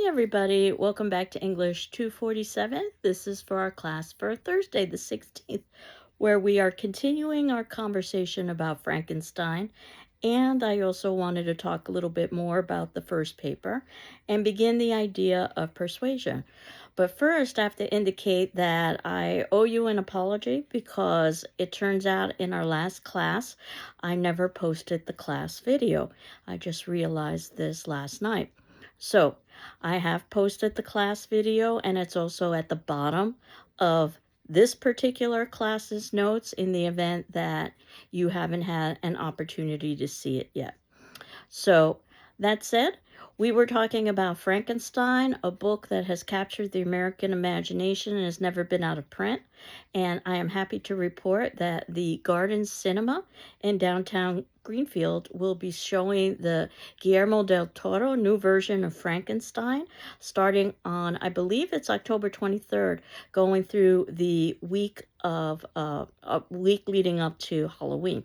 Hey everybody, welcome back to English 247. This is for our class for Thursday the 16th, where we are continuing our conversation about Frankenstein. And I also wanted to talk a little bit more about the first paper and begin the idea of persuasion. But first, I have to indicate that I owe you an apology because it turns out in our last class, I never posted the class video. I just realized this last night. So I have posted the class video, and it's also at the bottom of this particular class's notes in the event that you haven't had an opportunity to see it yet. So that said, we were talking about Frankenstein, a book that has captured the American imagination and has never been out of print. And I am happy to report that the Garden Cinema in downtown Greenfield will be showing the Guillermo del Toro new version of Frankenstein starting on, I believe it's October 23rd, going through the week of a week leading up to Halloween.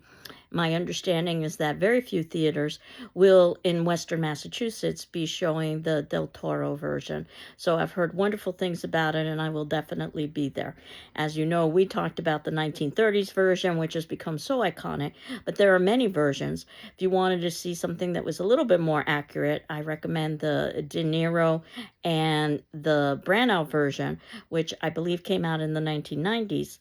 My understanding is that very few theaters will, in Western Massachusetts, be showing the Del Toro version. So I've heard wonderful things about it, and I will definitely be there. As you know, we talked about the 1930s version, which has become so iconic, but there are many versions. If you wanted to see something that was a little bit more accurate, I recommend the De Niro and the Branagh version, which I believe came out in the 1990s.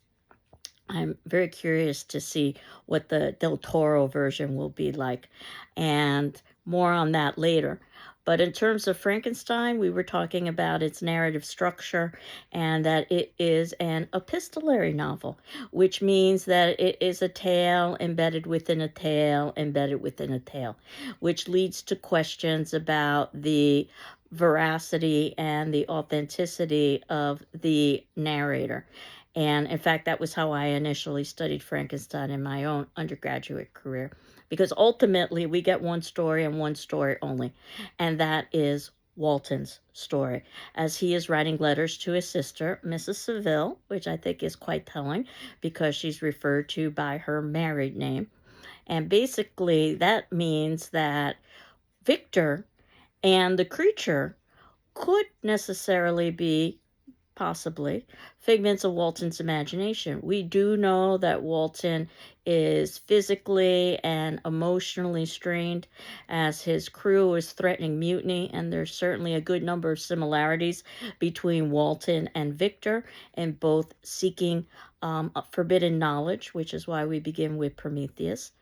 I'm very curious to see what the Del Toro version will be like, and more on that later. But in terms of Frankenstein, we were talking about its narrative structure and that it is an epistolary novel, which means that it is a tale embedded within a tale embedded within a tale, which leads to questions about the veracity and the authenticity of the narrator. And in fact, that was how I initially studied Frankenstein in my own undergraduate career. Because ultimately, we get one story and one story only, and that is Walton's story, as he is writing letters to his sister, Mrs. Seville, which I think is quite telling because she's referred to by her married name. And basically, that means that Victor and the creature could necessarily be possibly figments of Walton's imagination. We do know that Walton is physically and emotionally strained as his crew is threatening mutiny, and there's certainly a good number of similarities between Walton and Victor, and both seeking forbidden knowledge, which is why we begin with Prometheus.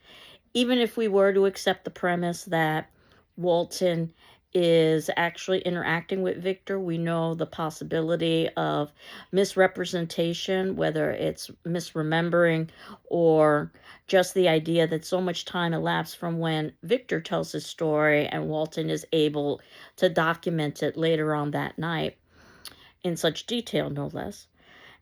Even if we were to accept the premise that Walton is actually interacting with Victor, we know the possibility of misrepresentation, whether it's misremembering or just the idea that so much time elapsed from when Victor tells his story and Walton is able to document it later on that night in such detail, no less.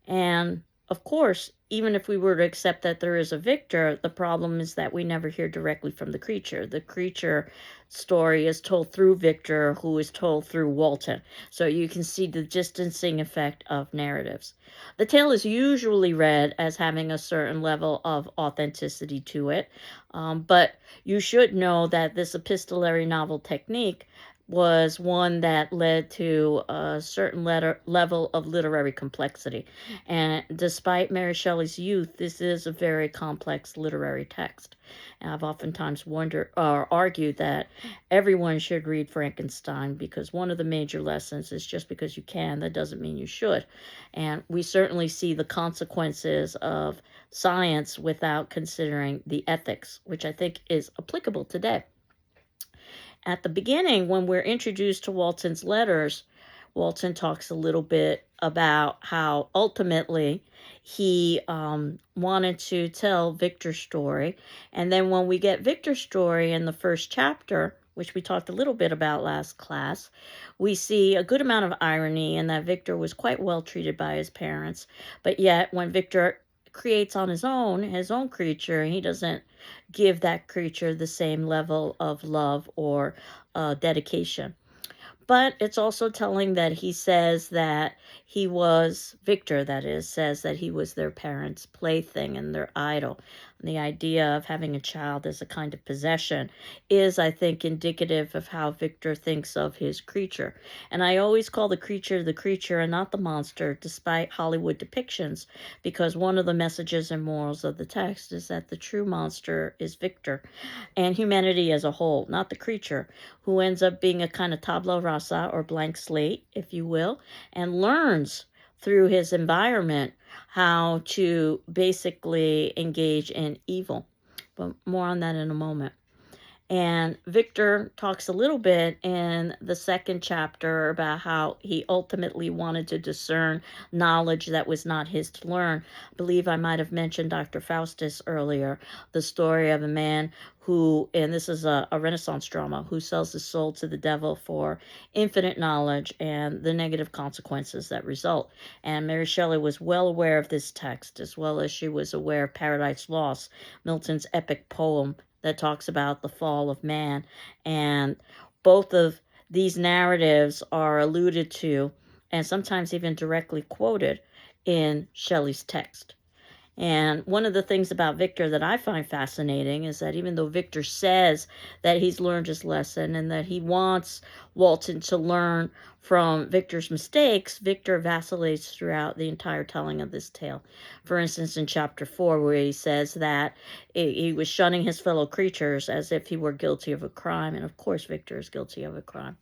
And of course, even if we were to accept that there is a Victor, the problem is that we never hear directly from the creature. The creature story is told through Victor, who is told through Walton. So you can see the distancing effect of narratives. The tale is usually read as having a certain level of authenticity to it, but you should know that this epistolary novel technique was one that led to a certain level of literary complexity. And despite Mary Shelley's youth, this is a very complex literary text. And I've oftentimes wondered or argued that everyone should read Frankenstein because one of the major lessons is just because you can, that doesn't mean you should. And we certainly see the consequences of science without considering the ethics, which I think is applicable today. At the beginning, when we're introduced to Walton's letters, Walton talks a little bit about how ultimately he wanted to tell Victor's story. And then when we get Victor's story in the first chapter, which we talked a little bit about last class, we see a good amount of irony in that Victor was quite well treated by his parents. But yet, when Victor creates on his own creature, he doesn't give that creature the same level of love or dedication. But it's also telling that he says that he was, Victor that is, says that he was their parents' plaything and their idol. The idea of having a child as a kind of possession is, I think, indicative of how Victor thinks of his creature. And I always call the creature and not the monster, despite Hollywood depictions, because one of the messages and morals of the text is that the true monster is Victor and humanity as a whole, not the creature, who ends up being a kind of tabula rasa or blank slate, if you will, and learns through his environment how to basically engage in evil. But more on that in a moment. And Victor talks a little bit in the second chapter about how he ultimately wanted to discern knowledge that was not his to learn. I believe I might have mentioned Dr. Faustus earlier, the story of a man who, and this is a Renaissance drama, who sells his soul to the devil for infinite knowledge and the negative consequences that result. And Mary Shelley was well aware of this text, as well as she was aware of Paradise Lost, Milton's epic poem that talks about the fall of man. And both of these narratives are alluded to and sometimes even directly quoted in Shelley's text. And one of the things about Victor that I find fascinating is that even though Victor says that he's learned his lesson and that he wants Walton to learn from Victor's mistakes, Victor vacillates throughout the entire telling of this tale. For instance, in chapter 4, where he says that he was shunning his fellow creatures as if he were guilty of a crime. And of course, Victor is guilty of a crime.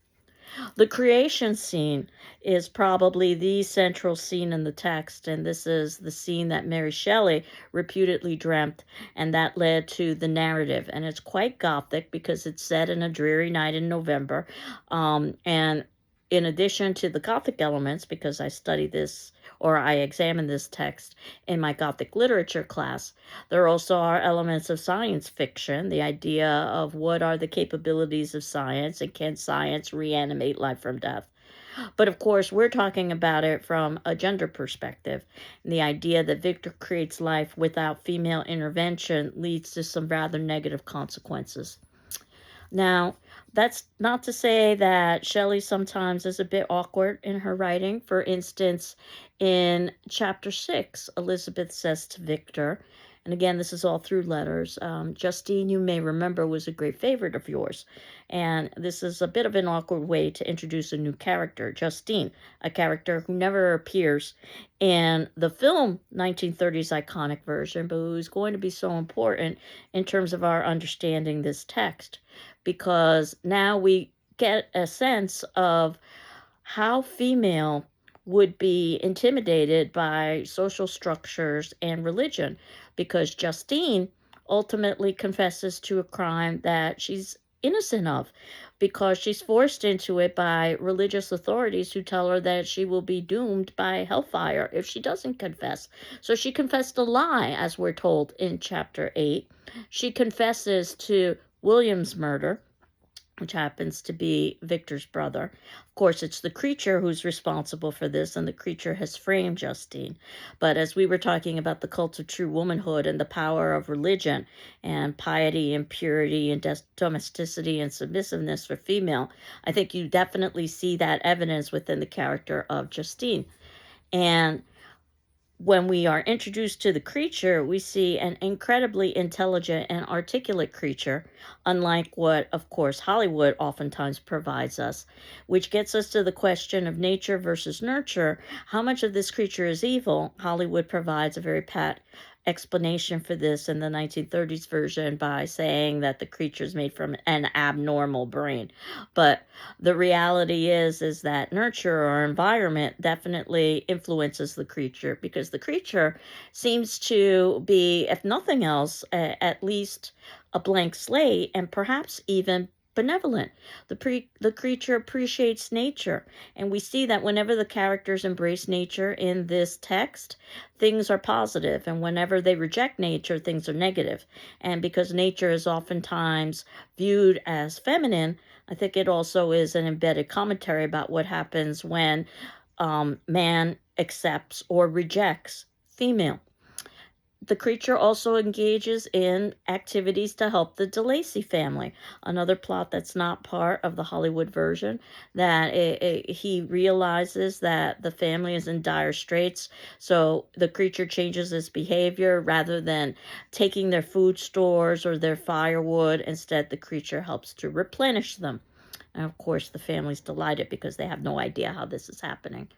The creation scene is probably the central scene in the text, and this is the scene that Mary Shelley reputedly dreamt, and that led to the narrative. And it's quite gothic because it's set in a dreary night in November. And in addition to the gothic elements, because I study this or I examine this text in my Gothic literature class, there also are elements of science fiction, the idea of what are the capabilities of science and can science reanimate life from death. But of course, we're talking about it from a gender perspective. And the idea that Victor creates life without female intervention leads to some rather negative consequences. Now, that's not to say that Shelley sometimes is a bit awkward in her writing. For instance, in chapter 6, Elizabeth says to Victor, and again, this is all through letters, Justine, you may remember, was a great favorite of yours. And this is a bit of an awkward way to introduce a new character, Justine, a character who never appears in the film 1930s iconic version, but who's going to be so important in terms of our understanding this text, because now we get a sense of how female would be intimidated by social structures and religion, because Justine ultimately confesses to a crime that she's innocent of because she's forced into it by religious authorities who tell her that she will be doomed by hellfire if she doesn't confess. So she confessed a lie, as we're told in chapter 8. She confesses to William's murder, which happens to be Victor's brother. Of course, it's the creature who's responsible for this, and the creature has framed Justine. But as we were talking about the cult of true womanhood and the power of religion and piety and purity and domesticity and submissiveness for female, I think you definitely see that evidence within the character of Justine. And when we are introduced to the creature, we see an incredibly intelligent and articulate creature, unlike what, of course, Hollywood oftentimes provides us, which gets us to the question of nature versus nurture. How much of this creature is evil? Hollywood provides a very pat explanation for this in the 1930s version by saying that the creature is made from an abnormal brain. But the reality is that nurture or environment definitely influences the creature, because the creature seems to be, if nothing else, at least a blank slate and perhaps even benevolent. The creature appreciates nature, and we see that whenever the characters embrace nature in this text, things are positive, and whenever they reject nature, things are negative. And because nature is oftentimes viewed as feminine, I think it also is an embedded commentary about what happens when man accepts or rejects female. the creature also engages in activities to help the DeLacy family. Another plot that's not part of the Hollywood version, that he realizes that the family is in dire straits, so the creature changes its behavior. Rather than taking their food stores or their firewood, instead the creature helps to replenish them. And of course, the family's delighted because they have no idea how this is happening.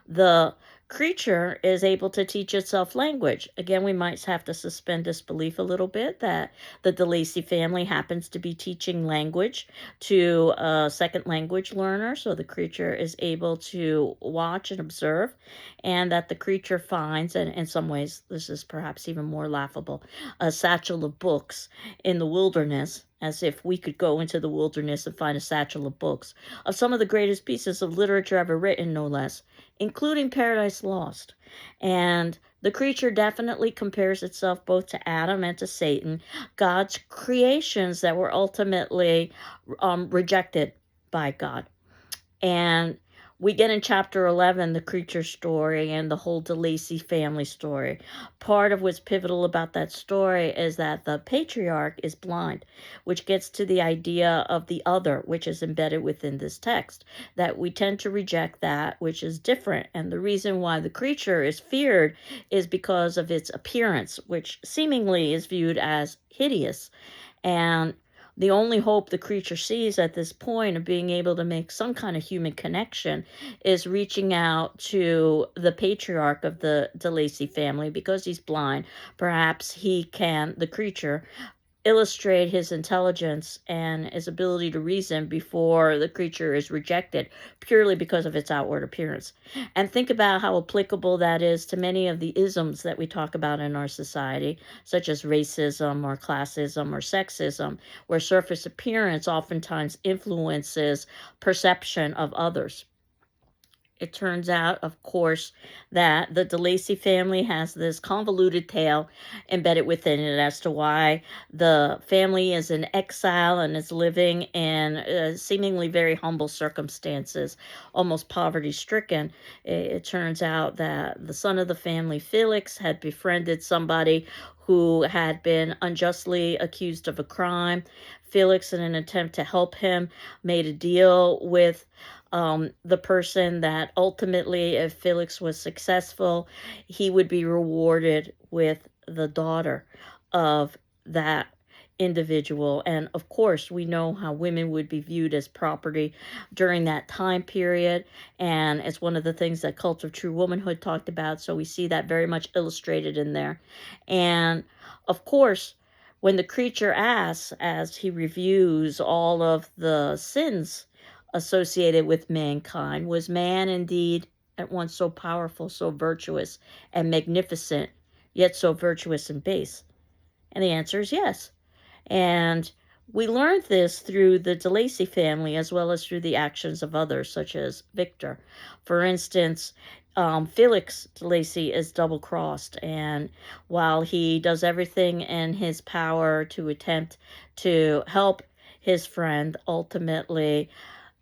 The creature is able to teach itself language. Again, we might have to suspend disbelief a little bit that the DeLacy family happens to be teaching language to a second language learner. So the creature is able to watch and observe, and that the creature finds, and in some ways, this is perhaps even more laughable, a satchel of books in the wilderness, as if we could go into the wilderness and find a satchel of books of some of the greatest pieces of literature ever written, no less, including Paradise Lost. And the creature definitely compares itself both to Adam and to Satan, God's creations that were ultimately rejected by God. And we get in chapter 11 the creature story and the whole DeLacy family story. Part of what's pivotal about that story is that the patriarch is blind, which gets to the idea of the other, which is embedded within this text, that we tend to reject that which is different. And the reason why the creature is feared is because of its appearance, which seemingly is viewed as hideous. And the only hope the creature sees at this point of being able to make some kind of human connection is reaching out to the patriarch of the DeLacy family because he's blind. Perhaps he can, the creature, illustrate his intelligence and his ability to reason before the creature is rejected purely because of its outward appearance. And think about how applicable that is to many of the isms that we talk about in our society, such as racism or classism or sexism, where surface appearance oftentimes influences perception of others. It turns out, of course, that the DeLacy family has this convoluted tale embedded within it as to why the family is in exile and is living in seemingly very humble circumstances, almost poverty stricken. It turns out that the son of the family, Felix, had befriended somebody who had been unjustly accused of a crime. Felix, in an attempt to help him, made a deal with the person that ultimately, if Felix was successful, he would be rewarded with the daughter of that individual. And of course, we know how women would be viewed as property during that time period. And it's one of the things that Cult of True Womanhood talked about. So we see that very much illustrated in there. And of course, when the creature asks, as he reviews all of the sins associated with mankind, was man indeed at once so powerful, so virtuous and magnificent, yet so virtuous and base? And the answer is yes. And we learned this through the DeLacy family as well as through the actions of others, such as Victor. For instance, Felix DeLacy is double-crossed, and while he does everything in his power to attempt to help his friend, ultimately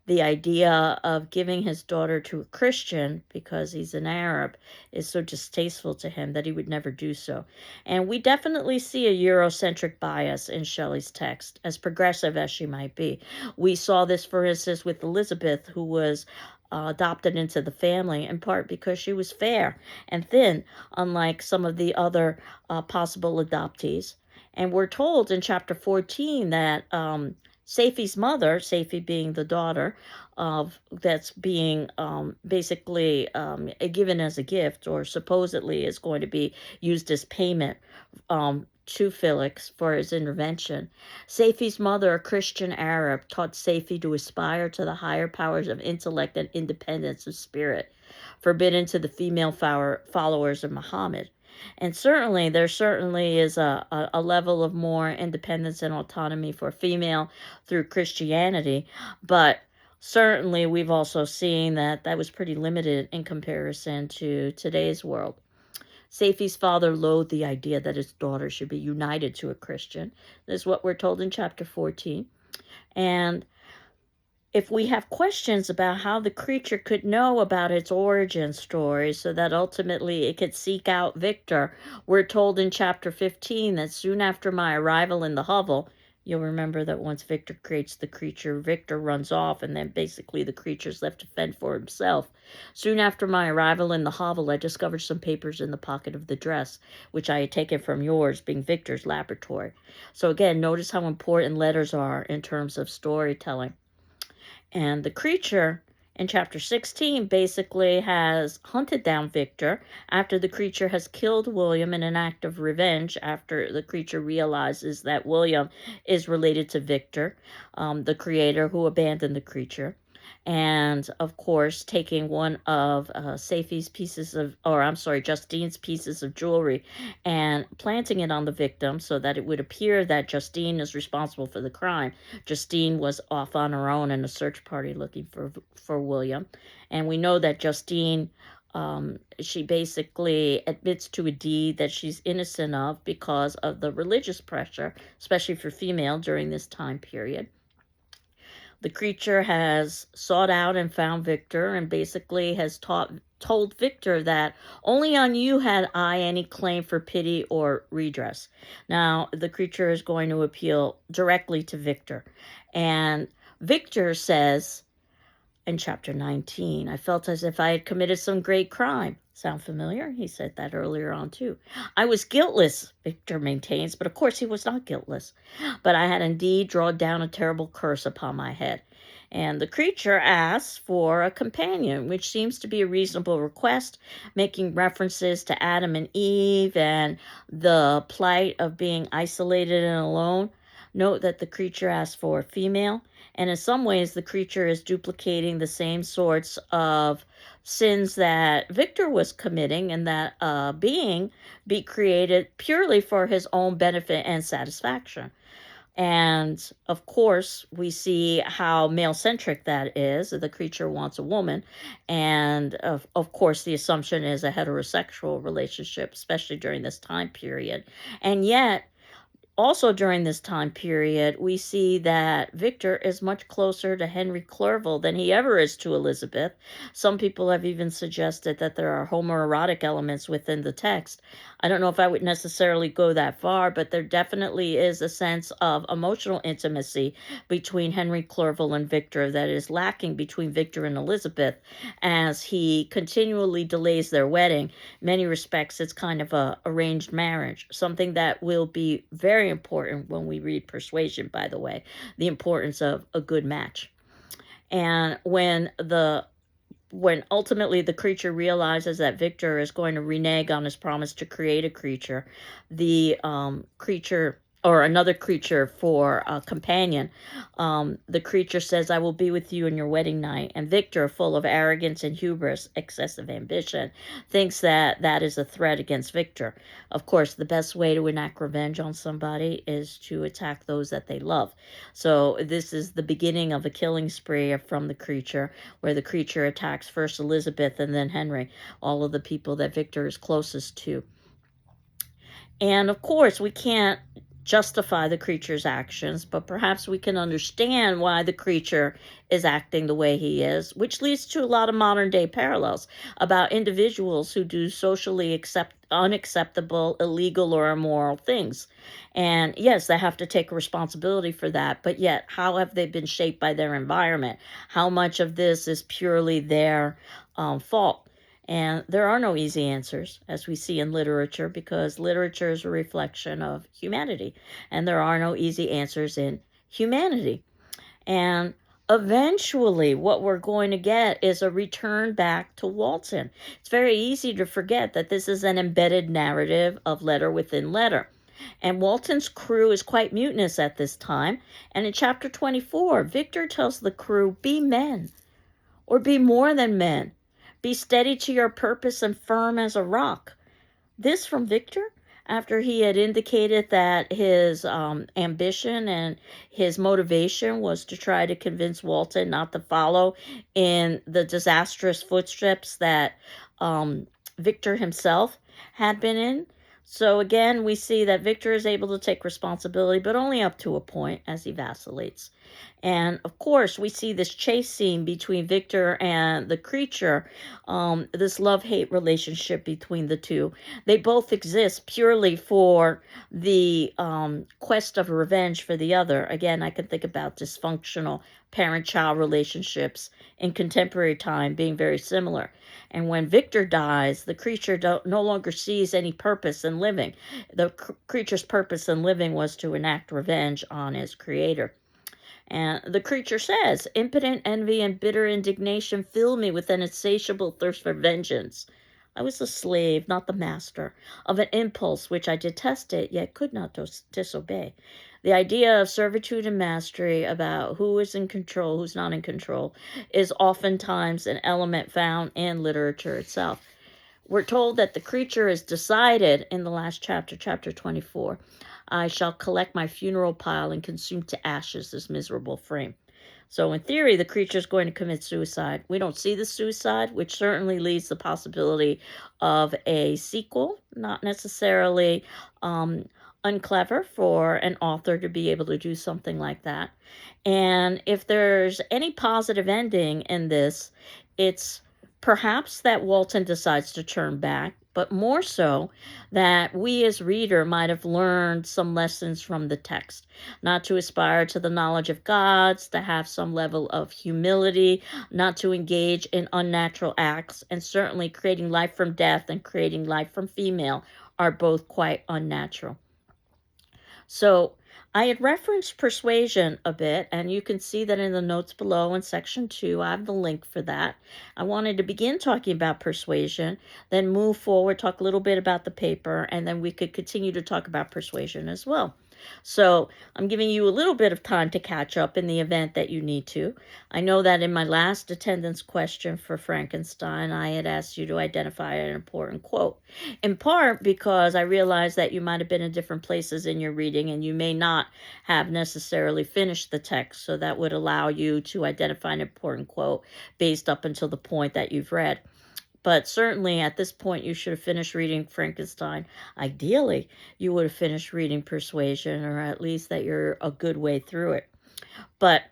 the idea of giving his daughter to a Christian because he's an Arab is so distasteful to him that he would never do so. And we definitely see a Eurocentric bias in Shelley's text, as progressive as she might be. We saw this, for instance, with Elizabeth, who was adopted into the family in part because she was fair and thin, unlike some of the other possible adoptees. And we're told in chapter 14 that Safie's mother, Safie being the daughter of that's being basically given as a gift, or supposedly is going to be used as payment to Felix for his intervention. Safie's mother, a Christian Arab, taught Safie to aspire to the higher powers of intellect and independence of spirit, forbidden to the female followers of Muhammad. And certainly, there certainly is a level of more independence and autonomy for female through Christianity, but certainly we've also seen that that was pretty limited in comparison to today's world. Safie's father loathed the idea that his daughter should be united to a Christian. This is what we're told in chapter 14. And if we have questions about how the creature could know about its origin story so that ultimately it could seek out Victor, we're told in chapter 15 that soon after my arrival in the hovel, you'll remember that once Victor creates the creature, Victor runs off, and then basically the creature's left to fend for himself. Soon after my arrival in the hovel, I discovered some papers in the pocket of the dress, which I had taken from yours, being Victor's laboratory. So again, notice how important letters are in terms of storytelling. And the creature in chapter 16 basically has hunted down Victor after the creature has killed William in an act of revenge, after the creature realizes that William is related to Victor, the creator who abandoned the creature. And of course, taking one of Safie's pieces of, or I'm sorry, Justine's pieces of jewelry and planting it on the victim so that it would appear that Justine is responsible for the crime. Justine was off on her own in a search party looking for William. And we know that Justine, she basically admits to a deed that she's innocent of because of the religious pressure, especially for female during this time period. The creature has sought out and found Victor and basically has told Victor that only on you had I any claim for pity or redress. Now, the creature is going to appeal directly to Victor. And Victor says in chapter 19, I felt as if I had committed some great crime. Sound familiar? He said that earlier on too. I was guiltless, Victor maintains, but of course he was not guiltless. But I had indeed drawn down a terrible curse upon my head. And the creature asks for a companion, which seems to be a reasonable request, making references to Adam and Eve and the plight of being isolated and alone. Note that the creature asks for a female, and in some ways the creature is duplicating the same sorts of sins that Victor was committing, and that a being be created purely for his own benefit and satisfaction. And of course, we see how male-centric that is. The creature wants a woman. And of course, the assumption is a heterosexual relationship, especially during this time period. And yet, also during this time period, we see that Victor is much closer to Henry Clerval than he ever is to Elizabeth. Some people have even suggested that there are homoerotic elements within the text. I don't know if I would necessarily go that far, but there definitely is a sense of emotional intimacy between Henry Clerval and Victor that is lacking between Victor and Elizabeth as he continually delays their wedding. In many respects, it's kind of a arranged marriage, something that will be very important when we read Persuasion, by the way, the importance of a good match. And when ultimately the creature realizes that Victor is going to renege on his promise to create a creature, the creature, or another creature for a companion, the creature says, I will be with you on your wedding night. And Victor, full of arrogance and hubris, excessive ambition, thinks that that is a threat against Victor. Of course, the best way to enact revenge on somebody is to attack those that they love. So this is the beginning of a killing spree from the creature, where the creature attacks first Elizabeth and then Henry, all of the people that Victor is closest to. And of course, we can't justify the creature's actions, but perhaps we can understand why the creature is acting the way he is, which leads to a lot of modern day parallels about individuals who do socially unacceptable, illegal, or immoral things. And yes, they have to take responsibility for that, but yet, how have they been shaped by their environment? How much of this is purely their fault? And there are no easy answers, as we see in literature, because literature is a reflection of humanity. And there are no easy answers in humanity. And eventually, what we're going to get is a return back to Walton. It's very easy to forget that this is an embedded narrative of letter within letter. And Walton's crew is quite mutinous at this time. And in chapter 24, Victor tells the crew, be men, or be more than men. Be steady to your purpose and firm as a rock. This from Victor, after he had indicated that his ambition and his motivation was to try to convince Walton not to follow in the disastrous footsteps that Victor himself had been in. So again, we see that Victor is able to take responsibility, but only up to a point as he vacillates. And of course, we see this chase scene between Victor and the creature, this love-hate relationship between the two. They both exist purely for the quest of revenge for the other. Again, I can think about dysfunctional parent-child relationships in contemporary time being very similar. And when Victor dies, the creature no longer sees any purpose in living. The creature's purpose in living was to enact revenge on his creator. And the creature says, impotent envy and bitter indignation fill me with an insatiable thirst for vengeance. I was the slave, not the master, of an impulse which I detested, yet could not disobey. The idea of servitude and mastery about who is in control, who's not in control, is oftentimes an element found in literature itself. We're told that the creature is decided in the last chapter, chapter 24. I shall collect my funeral pile and consume to ashes this miserable frame. So in theory, the creature is going to commit suicide. We don't see the suicide, which certainly leaves the possibility of a sequel, not necessarily unclever for an author to be able to do something like that. And if there's any positive ending in this, it's perhaps that Walton decides to turn back, but more so that we as reader might have learned some lessons from the text, not to aspire to the knowledge of gods, to have some level of humility, not to engage in unnatural acts, and certainly creating life from death and creating life from female are both quite unnatural. So I had referenced persuasion a bit, and you can see that in the notes below in section 2. I have the link for that. I wanted to begin talking about persuasion, then move forward, talk a little bit about the paper, and then we could continue to talk about persuasion as well. So I'm giving you a little bit of time to catch up in the event that you need to. I know that in my last attendance question for Frankenstein, I had asked you to identify an important quote, in part because I realized that you might have been in different places in your reading and you may not have necessarily finished the text, so that would allow you to identify an important quote based up until the point that you've read. But certainly at this point, you should have finished reading Frankenstein. Ideally, you would have finished reading Persuasion, or at least that you're a good way through it. But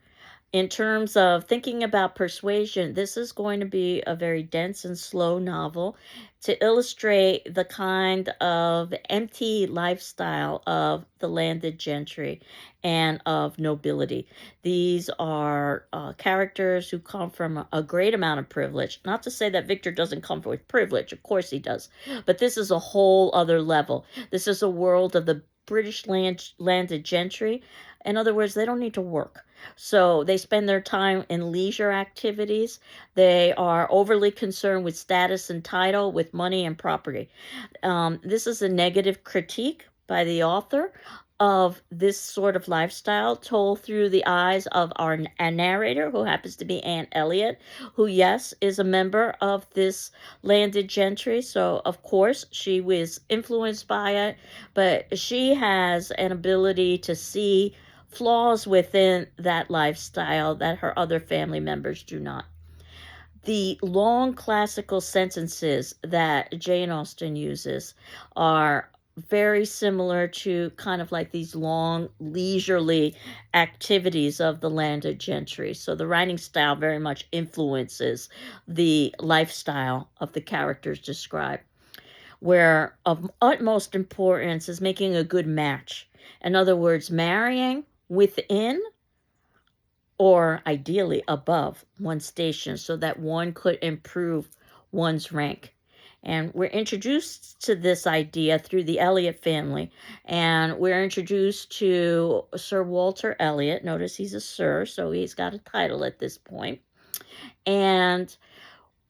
in terms of thinking about persuasion, this is going to be a very dense and slow novel to illustrate the kind of empty lifestyle of the landed gentry and of nobility. These are characters who come from a great amount of privilege. Not to say that Victor doesn't come with privilege, of course he does, but this is a whole other level. This is a world of the British landed gentry. In other words, they don't need to work. So they spend their time in leisure activities. They are overly concerned with status and title, with money and property. This is a negative critique by the author of this sort of lifestyle, told through the eyes of our narrator, who happens to be Anne Elliot, who, yes, is a member of this landed gentry. So, of course, she was influenced by it, but she has an ability to see flaws within that lifestyle that her other family members do not. The long classical sentences that Jane Austen uses are very similar to kind of like these long, leisurely activities of the landed gentry. So the writing style very much influences the lifestyle of the characters described, where of utmost importance is making a good match. In other words, marrying within or ideally above one's station so that one could improve one's rank. And we're introduced to this idea through the Elliot family, and we're introduced to Sir Walter Elliot. Notice he's a sir, so he's got a title at this point. And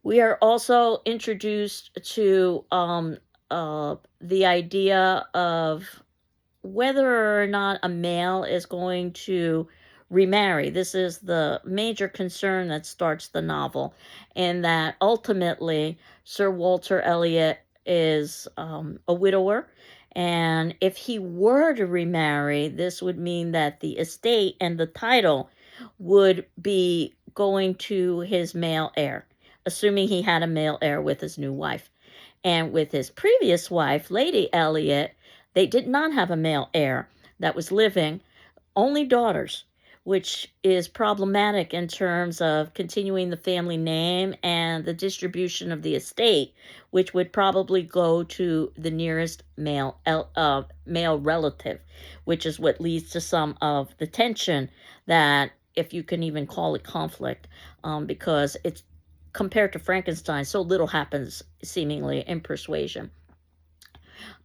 we are also introduced to the idea of whether or not a male is going to remarry. This is the major concern that starts the novel, in that ultimately Sir Walter Elliot is a widower. And if he were to remarry, this would mean that the estate and the title would be going to his male heir, assuming he had a male heir with his new wife. And with his previous wife, Lady Elliot, they did not have a male heir that was living, only daughters, which is problematic in terms of continuing the family name and the distribution of the estate, which would probably go to the nearest male relative, which is what leads to some of the tension that, if you can even call it conflict, because it's compared to Frankenstein, so little happens seemingly in Persuasion.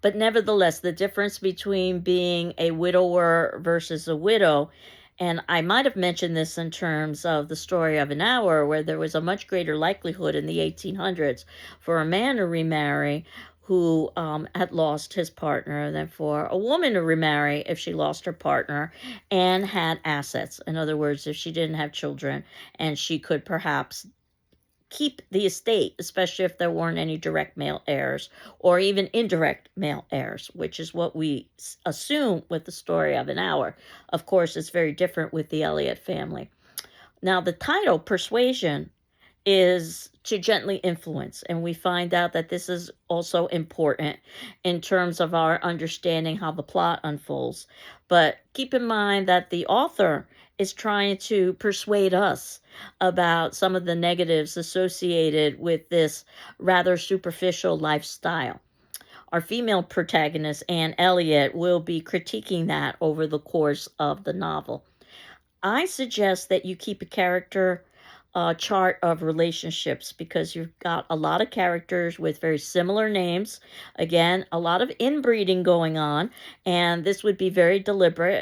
But nevertheless, the difference between being a widower versus a widow, and I might have mentioned this in terms of The Story of an Hour, where there was a much greater likelihood in the 1800s for a man to remarry who had lost his partner than for a woman to remarry if she lost her partner and had assets. In other words, if she didn't have children and she could perhaps keep the estate, especially if there weren't any direct male heirs or even indirect male heirs, which is what we assume with The Story of an Hour. Of course, it's very different with the Elliot family. Now, the title, Persuasion, is to gently influence, and we find out that this is also important in terms of our understanding how the plot unfolds. But keep in mind that the author is trying to persuade us about some of the negatives associated with this rather superficial lifestyle. Our female protagonist, Anne Elliot, will be critiquing that over the course of the novel. I suggest that you keep a character chart of relationships, because you've got a lot of characters with very similar names. Again, a lot of inbreeding going on, and this would be very deliberate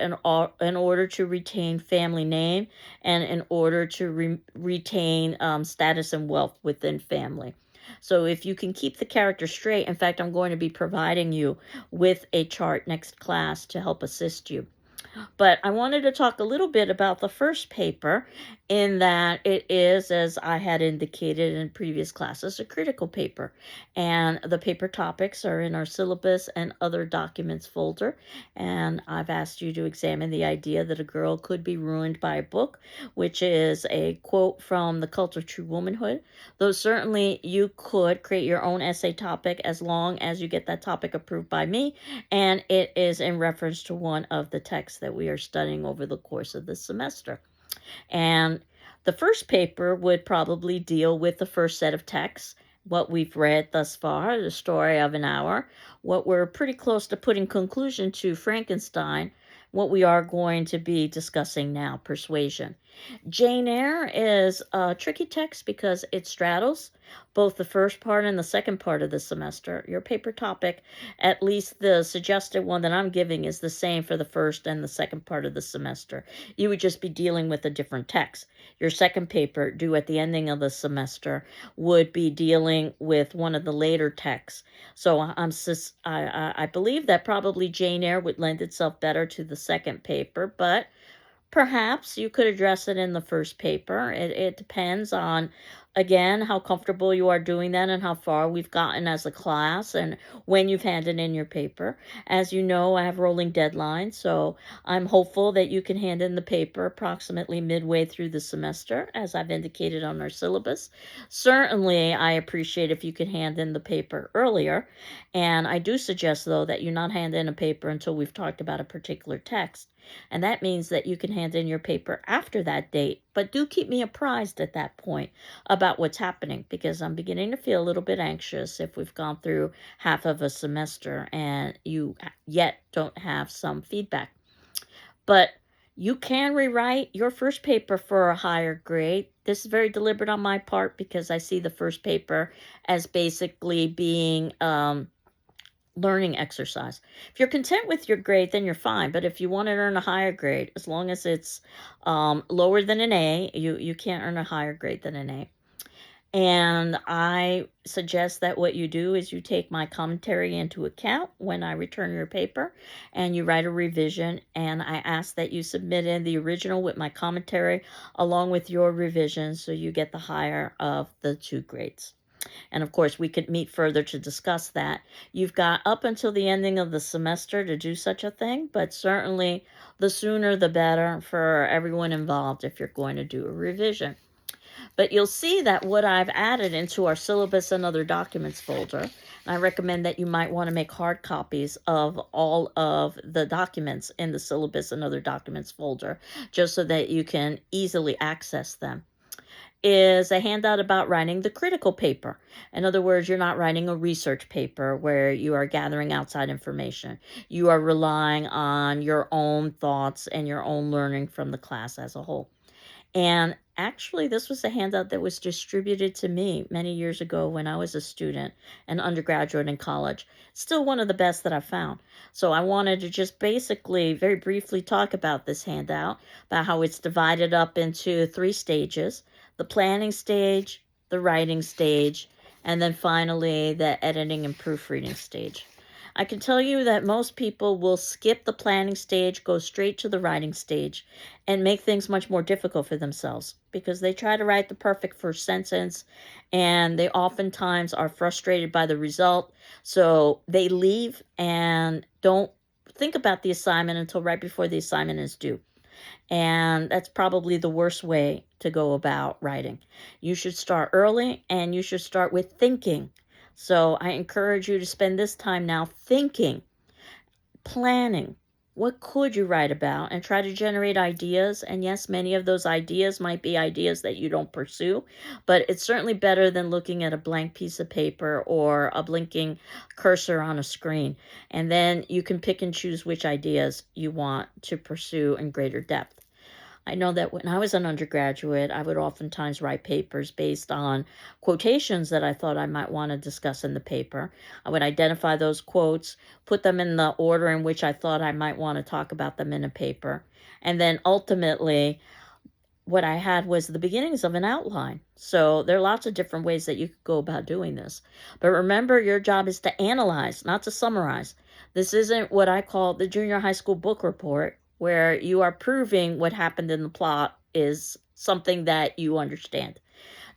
in order to retain family name and in order to retain status and wealth within family. So if you can keep the character straight, in fact, I'm going to be providing you with a chart next class to help assist you. But I wanted to talk a little bit about the first paper, in that it is, as I had indicated in previous classes, a critical paper. And the paper topics are in our syllabus and other documents folder. And I've asked you to examine the idea that a girl could be ruined by a book, which is a quote from The Cult of True Womanhood. Though certainly you could create your own essay topic as long as you get that topic approved by me, and it is in reference to one of the texts that we are studying over the course of this semester. And the first paper would probably deal with the first set of texts, what we've read thus far, The Story of an Hour, what we're pretty close to putting conclusion to, Frankenstein, what we are going to be discussing now, Persuasion. Jane Eyre is a tricky text because it straddles both the first part and the second part of the semester. Your paper topic, at least the suggested one that I'm giving, is the same for the first and the second part of the semester. You would just be dealing with a different text. Your second paper, due at the ending of the semester, would be dealing with one of the later texts. So I believe that probably Jane Eyre would lend itself better to the second paper, but perhaps you could address it in the first paper. It depends on, again, how comfortable you are doing that and how far we've gotten as a class and when you've handed in your paper. As you know, I have rolling deadlines, so I'm hopeful that you can hand in the paper approximately midway through the semester, as I've indicated on our syllabus. Certainly, I appreciate if you could hand in the paper earlier, and I do suggest, though, that you not hand in a paper until we've talked about a particular text. And that means that you can hand in your paper after that date, but do keep me apprised at that point about what's happening, because I'm beginning to feel a little bit anxious if we've gone through half of a semester and you yet don't have some feedback. But you can rewrite your first paper for a higher grade. This is very deliberate on my part because I see the first paper as basically being learning exercise. If you're content with your grade, then you're fine. But if you want to earn a higher grade, as long as it's lower than an A, you can't earn a higher grade than an A. And I suggest that what you do is you take my commentary into account when I return your paper, and you write a revision, and I ask that you submit in the original with my commentary along with your revision, so you get the higher of the two grades. And of course, we could meet further to discuss that. You've got up until the ending of the semester to do such a thing, but certainly the sooner the better for everyone involved if you're going to do a revision. But you'll see that what I've added into our syllabus and other documents folder, and I recommend that you might want to make hard copies of all of the documents in the syllabus and other documents folder, just so that you can easily access them, is a handout about writing the critical paper. In other words, you're not writing a research paper where you are gathering outside information. You are relying on your own thoughts and your own learning from the class as a whole. And actually, this was a handout that was distributed to me many years ago when I was a student, an undergraduate in college. Still one of the best that I've found. So I wanted to just basically, very briefly, talk about this handout, about how it's divided up into 3 stages: the planning stage, the writing stage, and then finally the editing and proofreading stage. I can tell you that most people will skip the planning stage, go straight to the writing stage, and make things much more difficult for themselves because they try to write the perfect first sentence and they oftentimes are frustrated by the result. So they leave and don't think about the assignment until right before the assignment is due. And that's probably the worst way to go about writing. You should start early and you should start with thinking. So I encourage you to spend this time now thinking, planning. What could you write about? And try to generate ideas. And yes, many of those ideas might be ideas that you don't pursue, but it's certainly better than looking at a blank piece of paper or a blinking cursor on a screen. And then you can pick and choose which ideas you want to pursue in greater depth. I know that when I was an undergraduate, I would oftentimes write papers based on quotations that I thought I might want to discuss in the paper. I would identify those quotes, put them in the order in which I thought I might want to talk about them in a paper. And then ultimately, what I had was the beginnings of an outline. So there are lots of different ways that you could go about doing this. But remember, your job is to analyze, not to summarize. This isn't what I call the junior high school book report, where you are proving what happened in the plot is something that you understand.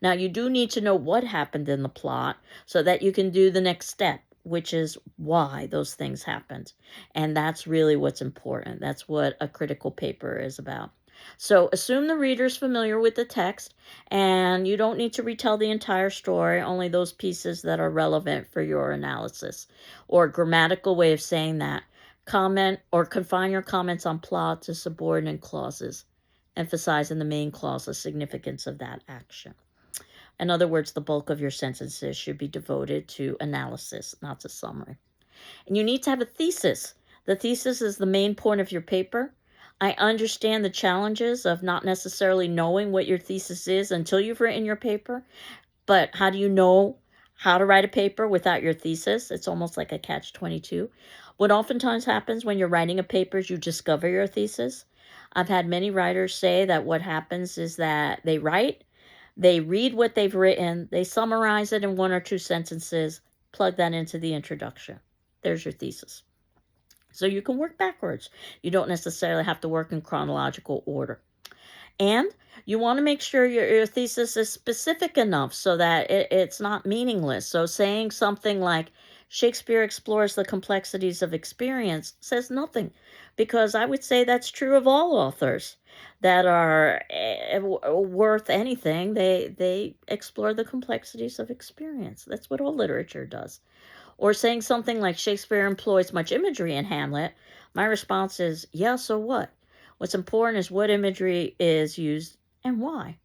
Now, you do need to know what happened in the plot so that you can do the next step, which is why those things happened. And that's really what's important. That's what a critical paper is about. So assume the reader's familiar with the text, and you don't need to retell the entire story, only those pieces that are relevant for your analysis. Or a grammatical way of saying that: comment or confine your comments on plot to subordinate clauses, emphasizing the main clause, the significance of that action. In other words, the bulk of your sentences should be devoted to analysis, not to summary. And you need to have a thesis. The thesis is the main point of your paper. I understand the challenges of not necessarily knowing what your thesis is until you've written your paper. But how do you know how to write a paper without your thesis? It's almost like a catch-22. What oftentimes happens when you're writing a paper is you discover your thesis. I've had many writers say that what happens is that they write, they read what they've written, they summarize it in 1 or 2 sentences, plug that into the introduction. There's your thesis. So you can work backwards. You don't necessarily have to work in chronological order. And you want to make sure your thesis is specific enough so that it's not meaningless. So saying something like Shakespeare explores the complexities of experience says nothing, because I would say that's true of all authors that are worth anything. They explore the complexities of experience. That's what all literature does. Or saying something like Shakespeare employs much imagery in Hamlet, my response is, yeah, so what? What's important is what imagery is used and why.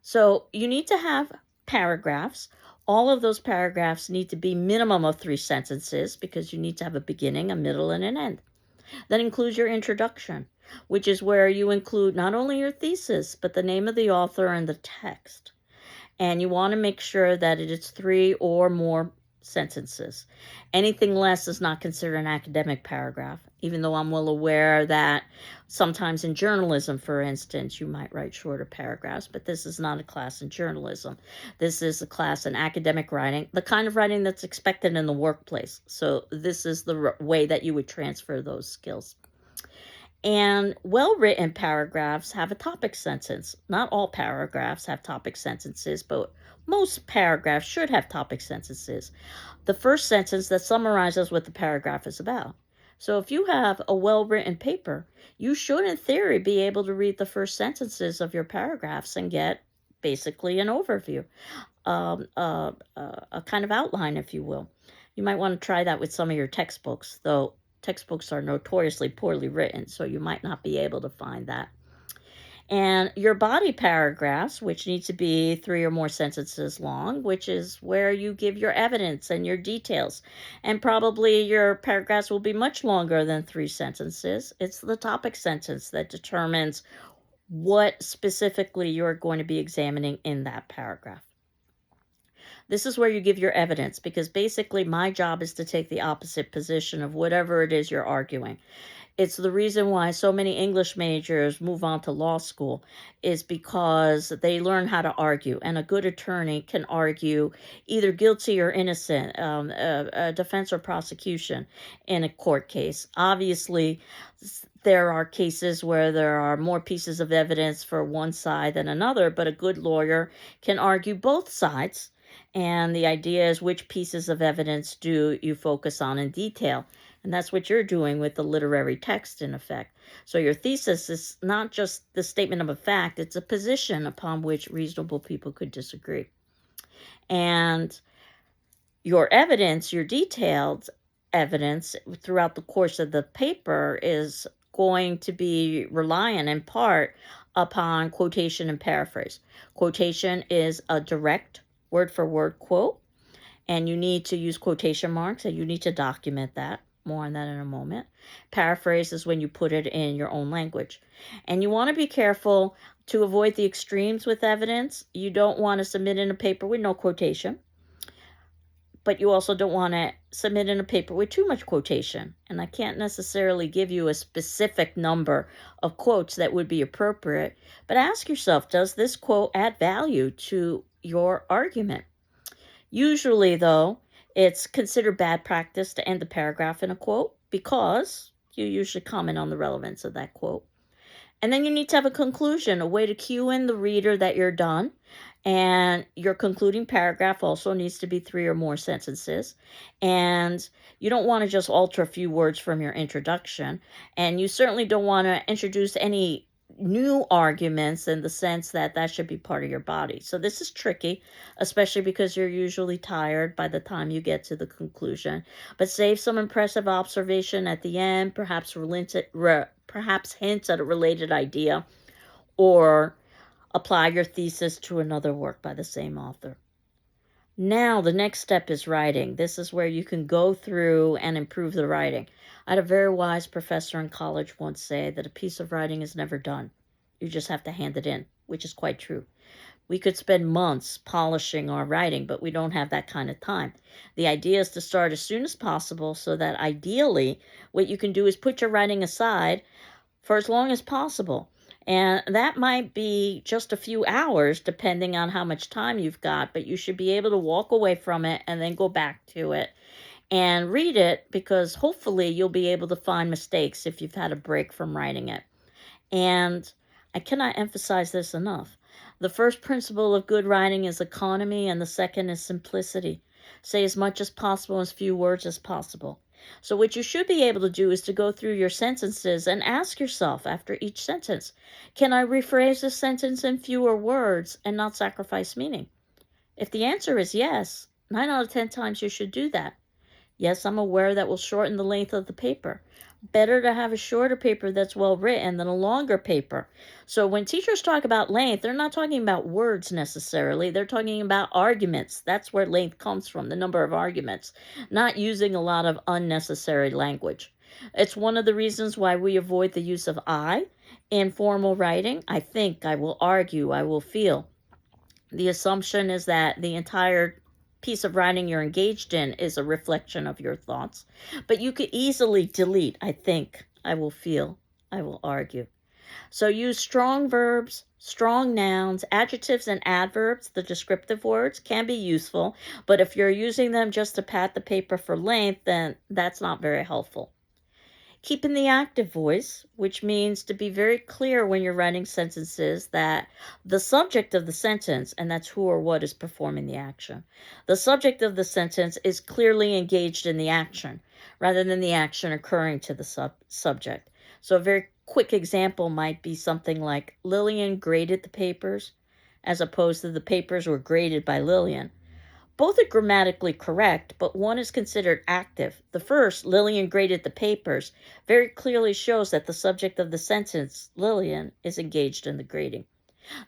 So you need to have paragraphs. All of those paragraphs need to be minimum of 3 sentences because you need to have a beginning, a middle, and an end. That includes your introduction, which is where you include not only your thesis, but the name of the author and the text. And you want to make sure that it is 3 or more sentences. Anything less is not considered an academic paragraph, even though I'm well aware that sometimes in journalism, for instance, you might write shorter paragraphs, but this is not a class in journalism. This is a class in academic writing, the kind of writing that's expected in the workplace. So this is the way that you would transfer those skills. And well-written paragraphs have a topic sentence. Not all paragraphs have topic sentences, but most paragraphs should have topic sentences. The first sentence that summarizes what the paragraph is about. So if you have a well-written paper, you should, in theory, be able to read the first sentences of your paragraphs and get basically an overview, a kind of outline, if you will. You might want to try that with some of your textbooks, though textbooks are notoriously poorly written, so you might not be able to find that. And your body paragraphs, which need to be 3 or more sentences long, which is where you give your evidence and your details. And probably your paragraphs will be much longer than 3 sentences. It's the topic sentence that determines what specifically you're going to be examining in that paragraph. This is where you give your evidence, because basically my job is to take the opposite position of whatever it is you're arguing. It's the reason why so many English majors move on to law school, is because they learn how to argue, and a good attorney can argue either guilty or innocent, defense or prosecution in a court case. Obviously, there are cases where there are more pieces of evidence for one side than another, but a good lawyer can argue both sides. And the idea is, which pieces of evidence do you focus on in detail? And that's what you're doing with the literary text, in effect. So your thesis is not just the statement of a fact, it's a position upon which reasonable people could disagree. And your evidence, your detailed evidence throughout the course of the paper, is going to be reliant in part upon quotation and paraphrase. Quotation is a direct word-for-word quote, and you need to use quotation marks, and you need to document that. More on that in a moment. Paraphrase is when you put it in your own language. And you want to be careful to avoid the extremes with evidence. You don't want to submit in a paper with no quotation, but you also don't want to submit in a paper with too much quotation. And I can't necessarily give you a specific number of quotes that would be appropriate, but ask yourself, does this quote add value to your argument? Usually, though, it's considered bad practice to end the paragraph in a quote, because you usually comment on the relevance of that quote. And then you need to have a conclusion, a way to cue in the reader that you're done. And your concluding paragraph also needs to be 3 or more sentences. And you don't want to just alter a few words from your introduction. And you certainly don't want to introduce any new arguments in the sense that that should be part of your body. So this is tricky, especially because you're usually tired by the time you get to the conclusion. But save some impressive observation at the end, perhaps hints at a related idea, or apply your thesis to another work by the same author. Now, the next step is writing. This is where you can go through and improve the writing. I had a very wise professor in college once say that a piece of writing is never done. You just have to hand it in, which is quite true. We could spend months polishing our writing, but we don't have that kind of time. The idea is to start as soon as possible, so that ideally what you can do is put your writing aside for as long as possible. And that might be just a few hours, depending on how much time you've got, but you should be able to walk away from it and then go back to it and read it, because hopefully you'll be able to find mistakes if you've had a break from writing it. And I cannot emphasize this enough. The first principle of good writing is economy, and the second is simplicity. Say as much as possible in as few words as possible. So what you should be able to do is to go through your sentences and ask yourself after each sentence, can I rephrase this sentence in fewer words and not sacrifice meaning? If the answer is yes, 9 out of 10 times you should do that. Yes, I'm aware that will shorten the length of the paper. Better to have a shorter paper that's well written than a longer paper. So when teachers talk about length, they're not talking about words necessarily. They're talking about arguments. That's where length comes from, the number of arguments, not using a lot of unnecessary language. It's one of the reasons why we avoid the use of I in formal writing. I think, I will argue, I will feel. The assumption is that the entire piece of writing you're engaged in is a reflection of your thoughts. But you could easily delete, I think, I will feel, I will argue. So use strong verbs, strong nouns, adjectives, and adverbs. The descriptive words can be useful, but if you're using them just to pad the paper for length, then that's not very helpful. Keep in the active voice, which means to be very clear when you're writing sentences that the subject of the sentence, and that's who or what is performing the action, the subject of the sentence is clearly engaged in the action rather than the action occurring to the subject. So a very quick example might be something like, Lillian graded the papers. as opposed to the papers were graded by Lillian. Both are grammatically correct, but one is considered active. The first, Lillian graded the papers, very clearly shows that the subject of the sentence, Lillian, is engaged in the grading.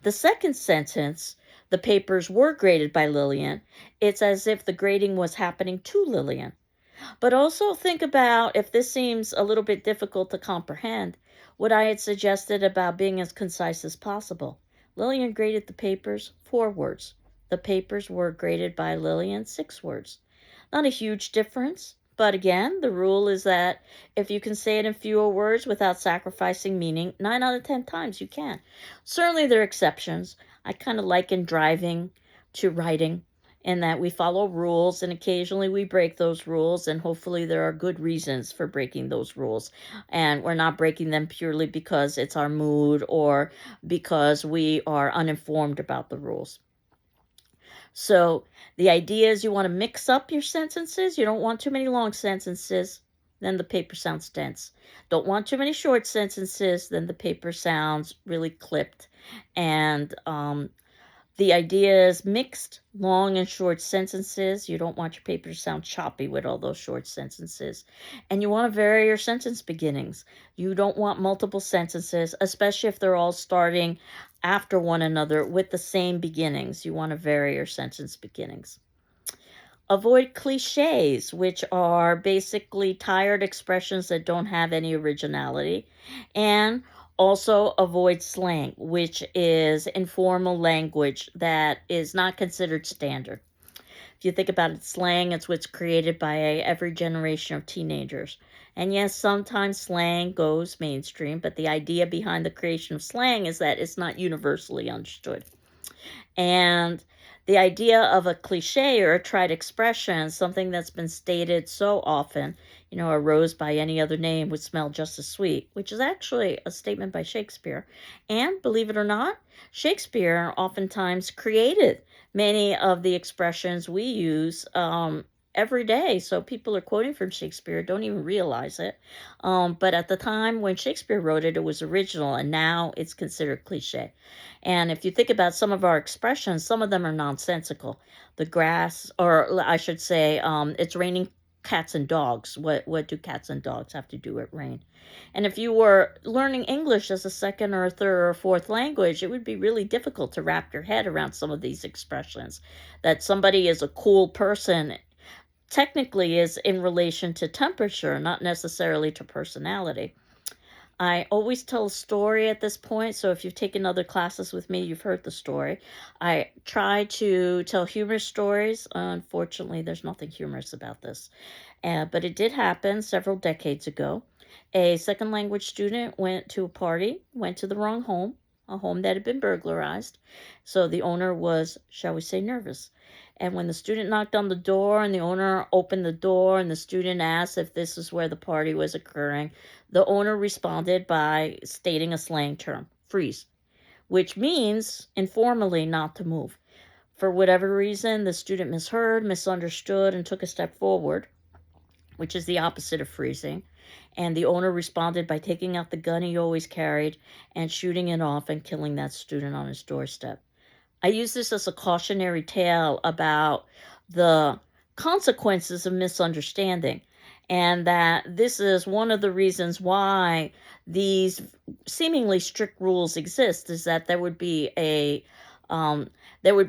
The second sentence, the papers were graded by Lillian, it's as if the grading was happening to Lillian. But also think about, if this seems a little bit difficult to comprehend, what I had suggested about being as concise as possible. Lillian graded the papers 4 words. The papers were graded by Lillian 6 words. Not a huge difference, but again, the rule is that if you can say it in fewer words without sacrificing meaning, 9 out of 10 times you can. Certainly there are exceptions. I kind of liken driving to writing, in that we follow rules and occasionally we break those rules, and hopefully there are good reasons for breaking those rules. And we're not breaking them purely because it's our mood or because we are uninformed about the rules. So the idea is you want to mix up your sentences. You don't want too many long sentences, then the paper sounds dense. Don't want too many short sentences, then the paper sounds really clipped. And the idea is mixed long and short sentences. You don't want your paper to sound choppy with all those short sentences. And you want to vary your sentence beginnings. You don't want multiple sentences, especially if they're all starting after one another with the same beginnings. You want to vary your sentence beginnings. Avoid cliches, which are basically tired expressions that don't have any originality. And also avoid slang, which is informal language that is not considered standard. If you think about it, slang is what's created by every generation of teenagers. And yes, sometimes slang goes mainstream, but the idea behind the creation of slang is that it's not universally understood. And the idea of a cliche or a tried expression, something that's been stated so often, a rose by any other name would smell just as sweet, which is actually a statement by Shakespeare. And believe it or not, Shakespeare oftentimes created many of the expressions we use every day. So people are quoting from Shakespeare, don't even realize it. But at the time when Shakespeare wrote it, it was original, and now it's considered cliche. And if you think about some of our expressions, some of them are nonsensical. The grass, or I should say, it's raining cats and dogs. What do cats and dogs have to do with rain? And if you were learning English as a second or a third or a fourth language, it would be really difficult to wrap your head around some of these expressions. That somebody is a cool person technically is in relation to temperature, not necessarily to personality. I always tell a story at this point, so if you've taken other classes with me, you've heard the story. I try to tell humorous stories. Unfortunately, there's nothing humorous about this. But it did happen several decades ago. A second language student went to a party, went to the wrong home, a home that had been burglarized. So the owner was, shall we say, nervous. And when the student knocked on the door and the owner opened the door and the student asked if this is where the party was occurring, the owner responded by stating a slang term, freeze, which means informally not to move. For whatever reason, the student misheard, misunderstood, and took a step forward, which is the opposite of freezing. And the owner responded by taking out the gun he always carried and shooting it off and killing that student on his doorstep. I use this as a cautionary tale about the consequences of misunderstanding, and that this is one of the reasons why these seemingly strict rules exist, is that there would be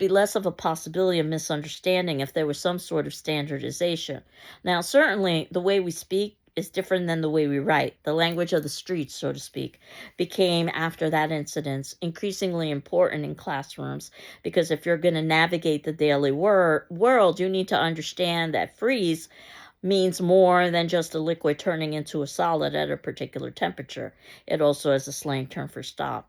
less of a possibility of misunderstanding if there was some sort of standardization. Now, certainly the way we speak is different than the way we write. The language of the streets, so to speak, became, after that incident, increasingly important in classrooms, because if you're going to navigate the daily world, you need to understand that freeze means more than just a liquid turning into a solid at a particular temperature. It also has a slang term for stop.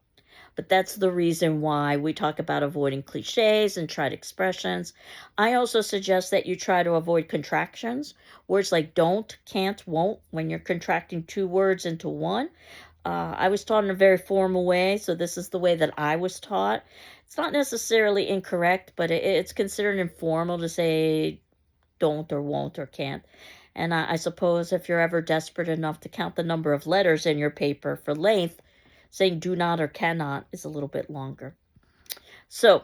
But that's the reason why we talk about avoiding cliches and tried expressions. I also suggest that you try to avoid contractions. Words like don't, can't, won't, when you're contracting 2 words into one. I was taught in a very formal way, so this is the way that I was taught. It's not necessarily incorrect, but it's considered informal to say don't or won't or can't. And I suppose if you're ever desperate enough to count the number of letters in your paper for length, saying do not or cannot is a little bit longer. So,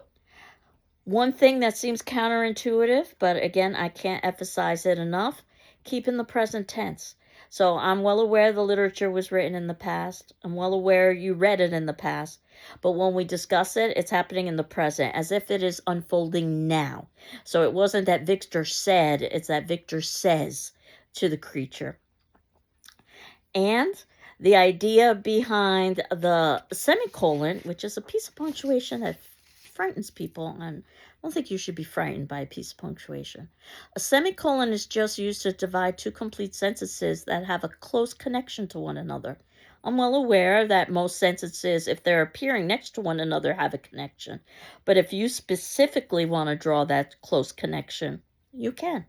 one thing that seems counterintuitive, but again, I can't emphasize it enough, keep in the present tense. So I'm well aware the literature was written in the past. I'm well aware you read it in the past. But when we discuss it, it's happening in the present, as if it is unfolding now. So it wasn't that Victor said, it's that Victor says to the creature. And the idea behind the semicolon, which is a piece of punctuation that frightens people, and I don't think you should be frightened by a piece of punctuation. A semicolon is just used to divide two complete sentences that have a close connection to one another. I'm well aware that most sentences, if they're appearing next to one another, have a connection. But if you specifically want to draw that close connection, you can.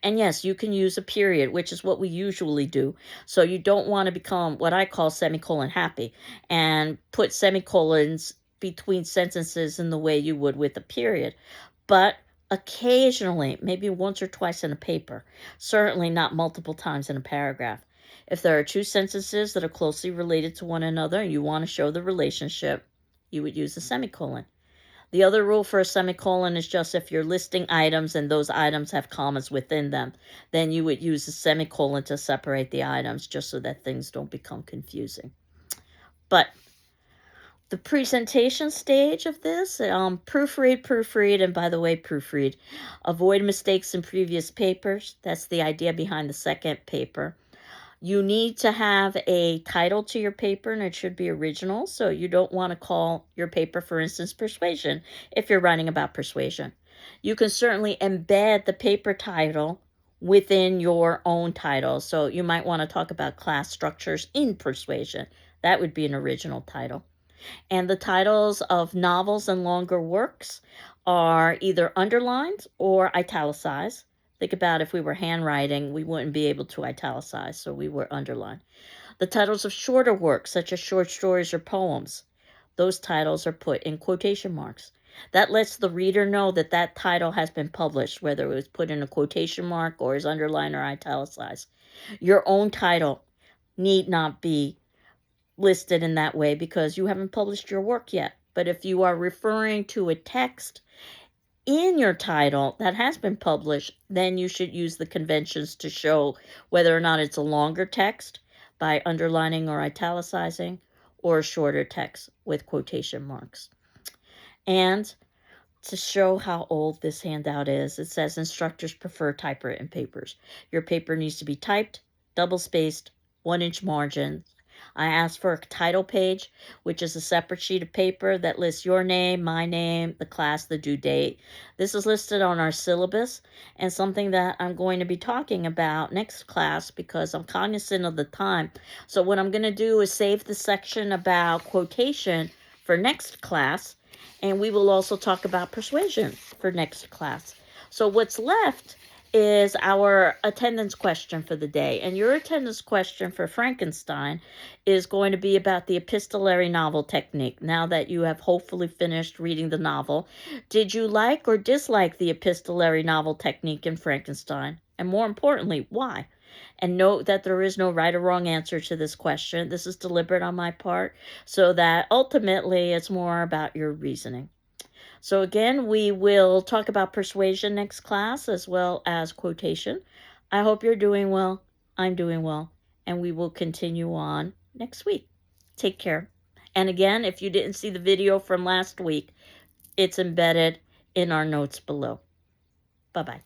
And yes, you can use a period, which is what we usually do. So you don't want to become what I call semicolon happy and put semicolons between sentences in the way you would with a period. But occasionally, maybe once or twice in a paper, certainly not multiple times in a paragraph. If there are two sentences that are closely related to one another and you want to show the relationship, you would use a semicolon. The other rule for a semicolon is just if you're listing items and those items have commas within them, then you would use a semicolon to separate the items just so that things don't become confusing. But the presentation stage of this, proofread, and by the way, proofread. Avoid mistakes in previous papers. That's the idea behind the second paper. You need to have a title to your paper, and it should be original. So you don't want to call your paper, for instance, Persuasion, if you're writing about persuasion. You can certainly embed the paper title within your own title. So you might want to talk about class structures in persuasion. That would be an original title. And the titles of novels and longer works are either underlined or italicized. Think about if we were handwriting, we wouldn't be able to italicize, so we were underlined. The titles of shorter works, such as short stories or poems, those titles are put in quotation marks. That lets the reader know that that title has been published, whether it was put in a quotation mark or is underlined or italicized. Your own title need not be listed in that way because you haven't published your work yet. But if you are referring to a text in your title that has been published, then you should use the conventions to show whether or not it's a longer text by underlining or italicizing or a shorter text with quotation marks. And to show how old this handout is, it says instructors prefer typewritten papers. Your paper needs to be typed, double-spaced, 1-inch margins. I asked for a title page, which is a separate sheet of paper that lists your name, my name, the class, the due date. This is listed on our syllabus and something that I'm going to be talking about next class because I'm cognizant of the time. So what I'm going to do is save the section about quotation for next class, and we will also talk about persuasion for next class. So what's left is our attendance question for the day. And your attendance question for Frankenstein is going to be about the epistolary novel technique. Now that you have hopefully finished reading the novel, did you like or dislike the epistolary novel technique in Frankenstein? And more importantly, why? And note that there is no right or wrong answer to this question. This is deliberate on my part, so that ultimately it's more about your reasoning. So again, we will talk about persuasion next class as well as quotation. I hope you're doing well. I'm doing well. And we will continue on next week. Take care. And again, if you didn't see the video from last week, it's embedded in our notes below. Bye-bye.